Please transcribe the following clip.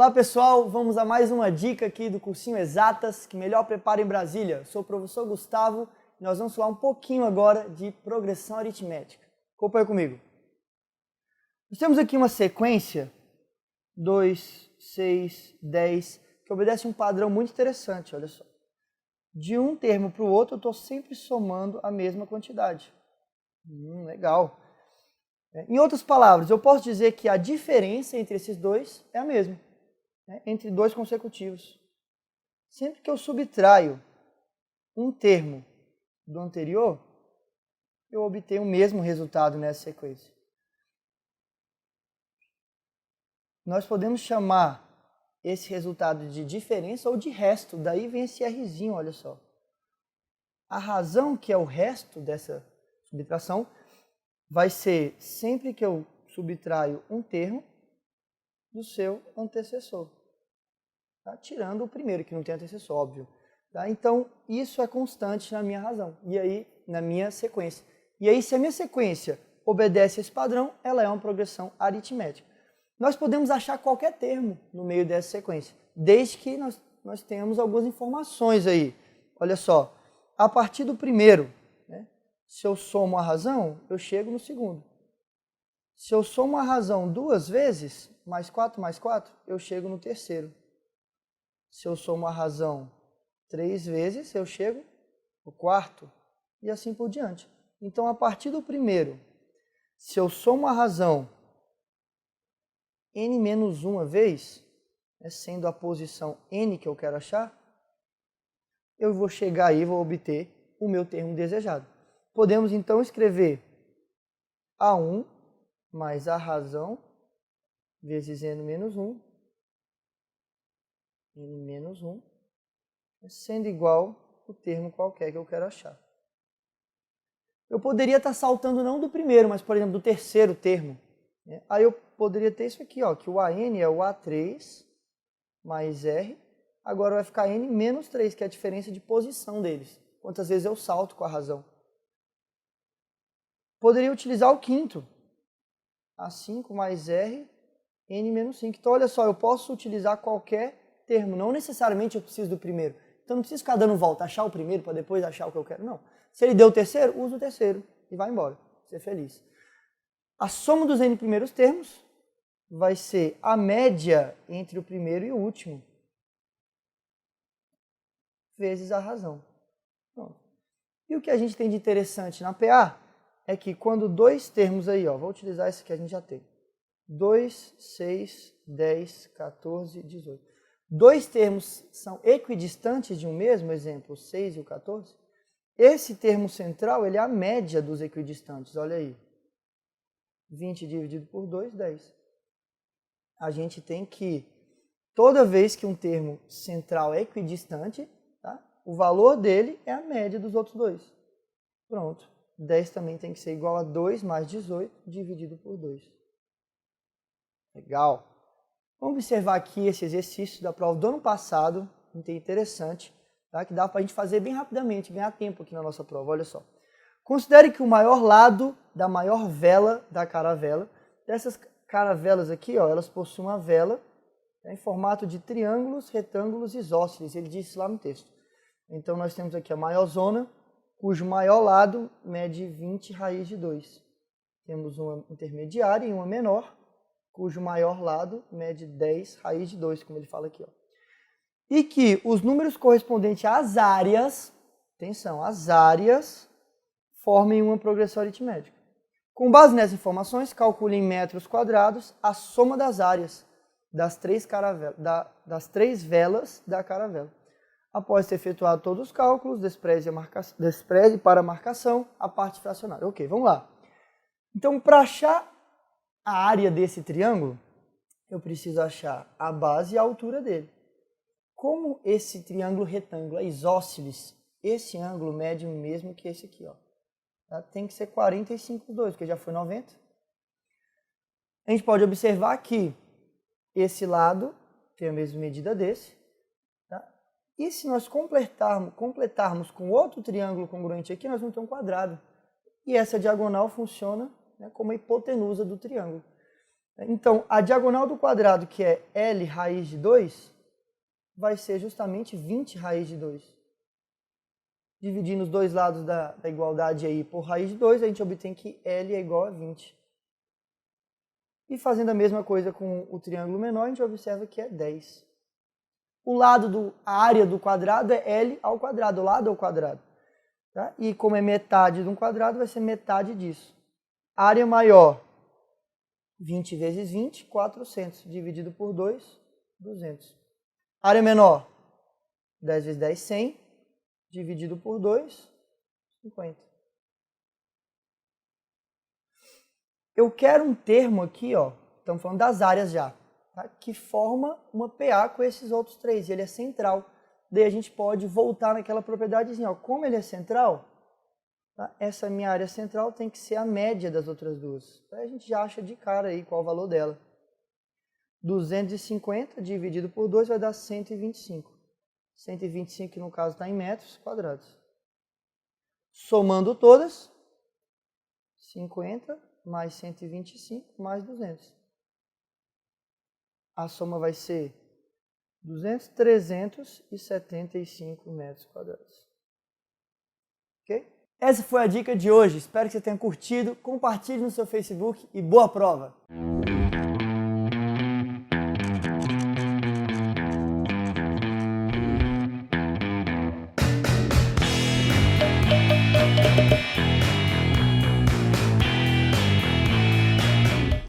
Olá pessoal, vamos a mais uma dica aqui do cursinho Exatas, que melhor prepara em Brasília. Eu sou o professor Gustavo e nós vamos falar um pouquinho agora de progressão aritmética. Acompanha comigo. Nós temos aqui uma sequência 2, 6, 10, que obedece um padrão muito interessante, olha só. De um termo para o outro eu estou sempre somando a mesma quantidade. Legal. Em outras palavras, eu posso dizer que a diferença entre esses dois é a mesma. Entre dois consecutivos. Sempre que eu subtraio um termo do anterior, eu obtenho o mesmo resultado nessa sequência. Nós podemos chamar esse resultado de diferença ou de resto, daí vem esse Rzinho, olha só. A razão que é o resto dessa subtração vai ser sempre que eu subtraio um termo do seu antecessor. Tá? Tirando o primeiro, que não tem antecessor, óbvio. Tá? Então, isso é constante na minha razão, e aí na minha sequência. E aí, se a minha sequência obedece a esse padrão, ela é uma progressão aritmética. Nós podemos achar qualquer termo no meio dessa sequência, desde que nós tenhamos algumas informações aí. Olha só, a partir do primeiro, se eu somo a razão, eu chego no segundo. Se eu somo a razão duas vezes, mais 4, eu chego no terceiro. Se eu somo a razão 3 vezes, eu chego no quarto, e assim por diante. Então, a partir do primeiro, se eu somo a razão n menos uma vez, sendo a posição n que eu quero achar, eu vou chegar aí e vou obter o meu termo desejado. Podemos, então, escrever A1 mais a razão vezes n menos 1, n menos 1, sendo igual o termo qualquer que eu quero achar. Eu poderia estar saltando não do primeiro, mas, por exemplo, do terceiro termo. Aí eu poderia ter isso aqui, ó, que o AN é o A3 mais R, agora vai ficar N menos 3, que é a diferença de posição deles. Quantas vezes eu salto com a razão. Poderia utilizar o quinto, A5 mais R, N menos 5. Então, olha só, eu posso utilizar qualquer termo, não necessariamente eu preciso do primeiro. Então, não preciso ficar dando volta, achar o primeiro para depois achar o que eu quero. Não. Se ele deu o terceiro, usa o terceiro e vai embora. Ser feliz. A soma dos N primeiros termos vai ser a média entre o primeiro e o último, vezes a razão. Pronto. E o que a gente tem de interessante na PA é que quando dois termos aí, ó, vou utilizar esse que a gente já tem. 2, 6, 10, 14, 18. Dois termos são equidistantes de um mesmo, exemplo, o 6 e o 14. Esse termo central, ele é a média dos equidistantes, olha aí. 20 dividido por 2, 10. A gente tem que, toda vez que um termo central é equidistante, tá? O valor dele é a média dos outros dois. Pronto. 10 também tem que ser igual a 2 mais 18 dividido por 2. Legal. Vamos observar aqui esse exercício da prova do ano passado, interessante, tá? Que dá para a gente fazer bem rapidamente, ganhar tempo aqui na nossa prova, olha só. Considere que o maior lado da maior vela da caravela, dessas caravelas aqui, ó, elas possuem uma vela em formato de triângulos, retângulos e isósceles, ele disse lá no texto. Então nós temos aqui a maior zona, cujo maior lado mede 20 raiz de 2. Temos uma intermediária e uma menor, cujo maior lado mede 10 raiz de 2, como ele fala aqui, ó. E que os números correspondentes às áreas, atenção, as áreas, formem uma progressão aritmética. Com base nessas informações, calcule em metros quadrados a soma das áreas das três velas da caravela. Após ter efetuado todos os cálculos, despreze para a marcação a parte fracionária. Ok, vamos lá. Então, para achar a área desse triângulo, eu preciso achar a base e a altura dele. Como esse triângulo retângulo é isósceles, esse ângulo mede o mesmo que esse aqui, ó. Tem que ser 45/2, porque já foi 90. A gente pode observar que esse lado tem a mesma medida desse. Tá? E se nós completarmos com outro triângulo congruente aqui, nós vamos ter um quadrado. E essa diagonal funciona como a hipotenusa do triângulo. Então, a diagonal do quadrado, que é L raiz de 2, vai ser justamente 20 raiz de 2. Dividindo os dois lados da igualdade aí por raiz de 2, a gente obtém que L é igual a 20. E fazendo a mesma coisa com o triângulo menor, a gente observa que é 10. A área do quadrado é L ao quadrado, o lado ao quadrado. Tá? E como é metade de um quadrado, vai ser metade disso. Área maior, 20 vezes 20, 400. Dividido por 2, 200. Área menor, 10 vezes 10, 100. Dividido por 2, 50. Eu quero um termo aqui, ó, estamos falando das áreas já, tá? Que forma uma PA com esses outros três, e ele é central. Daí a gente pode voltar naquela propriedadezinha, ó, como ele é central, tá? Essa minha área central tem que ser a média das outras duas. Aí a gente já acha de cara aí qual o valor dela. 250 dividido por 2 vai dar 125. 125 que no caso está em metros quadrados. Somando todas, 50 mais 125 mais 200. A soma vai ser 375 metros quadrados. Ok? Essa foi a dica de hoje. Espero que você tenha curtido. Compartilhe no seu Facebook e boa prova!